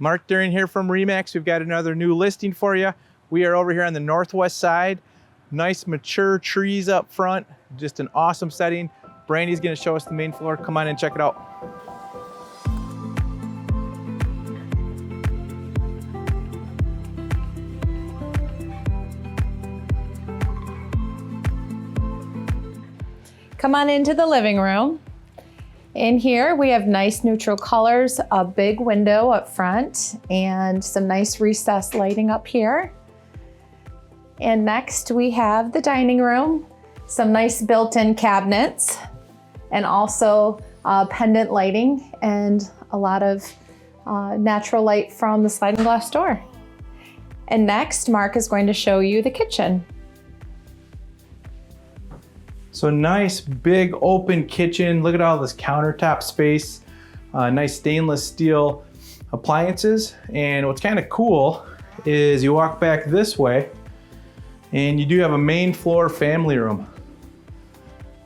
Mark During here from REMAX. We've got another new listing for you. We are over here on the northwest side. Nice mature trees up front. Just an awesome setting. Brandy's gonna show us the main floor. Come on and check it out. Come on into the living room. In here, we have nice neutral colors, a big window up front, and some nice recessed lighting up here. And next we have the dining room, some nice built-in cabinets, and also pendant lighting and a lot of natural light from the sliding glass door. And next, Mark is going to show you the kitchen. So nice big open kitchen. Look at all this countertop space. Nice stainless steel appliances. And what's kind of cool is you walk back this way and you do have a main floor family room.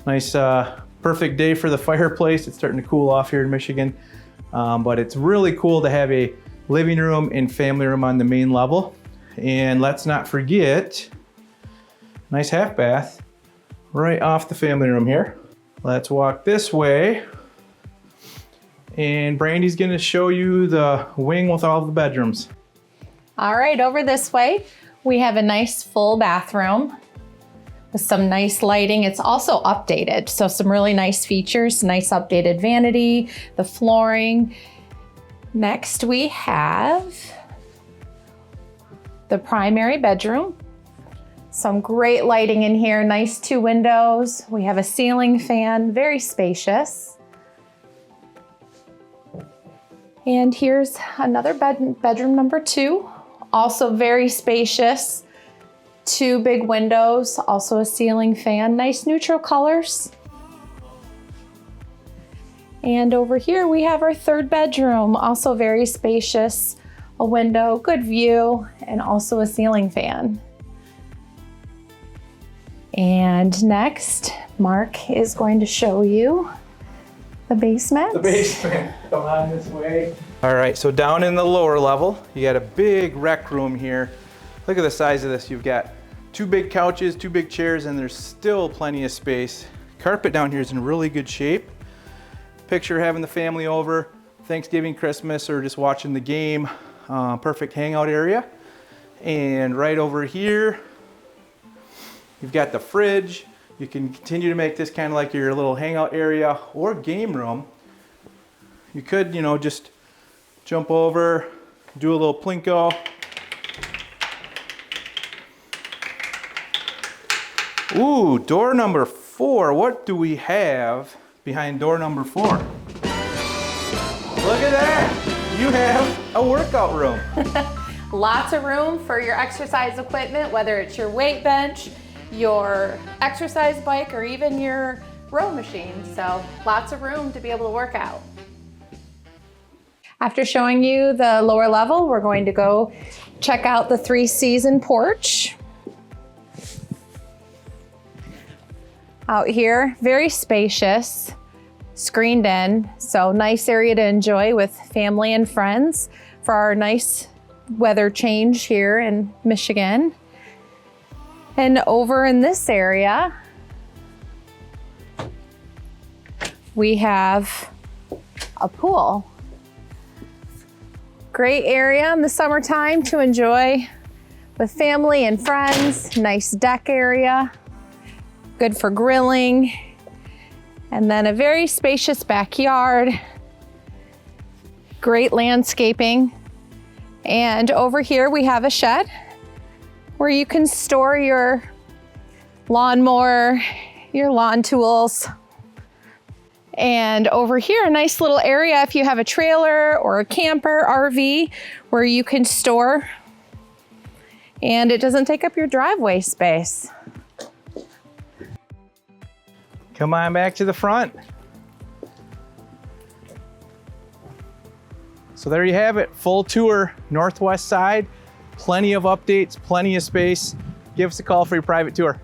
Nice perfect day for the fireplace. It's starting to cool off here in Michigan. But it's really cool to have a living room and family room on the main level. And let's not forget, nice half bath right off the family room here. Let's walk this way. And Brandy's gonna show you the wing with all the bedrooms. All right, over this way, we have a nice full bathroom with some nice lighting. It's also updated, so some really nice features, nice updated vanity, the flooring. Next, we have the primary bedroom. Some great lighting in here, nice 2 windows. We have a ceiling fan, very spacious. And here's another bedroom number 2, also very spacious. 2 big windows, also a ceiling fan, nice neutral colors. And over here we have our 3rd bedroom, also very spacious, a window, good view, and also a ceiling fan. And next, Mark is going to show you the basement. The basement, come on this way. All right, so down in the lower level, you got a big rec room here. Look at the size of this. You've got 2 big couches, 2 big chairs, and there's still plenty of space. Carpet down here is in really good shape. Picture having the family over, Thanksgiving, Christmas, or just watching the game. Perfect hangout area. And right over here, you've got the fridge. You can continue to make this kind of like your little hangout area or game room. You could, just jump over, do a little plinko. Ooh, door number 4. What do we have behind door number 4? Look at that. You have a workout room. Lots of room for your exercise equipment, whether it's your weight bench, your exercise bike, or even your row machine. So lots of room to be able to work out. After showing you the lower level, we're going to go check out the 3-season porch. Out here, very spacious, screened in, so nice area to enjoy with family and friends for our nice weather change here in Michigan. And over in this area, we have a pool. Great area in the summertime to enjoy with family and friends. Nice deck area, good for grilling. And then a very spacious backyard, great landscaping. And over here we have a shed where you can store your lawnmower, your lawn tools. And over here, a nice little area if you have a trailer or a camper, RV, where you can store. And it doesn't take up your driveway space. Come on back to the front. So there you have it, full tour, northwest side. Plenty of updates, plenty of space. Give us a call for your private tour.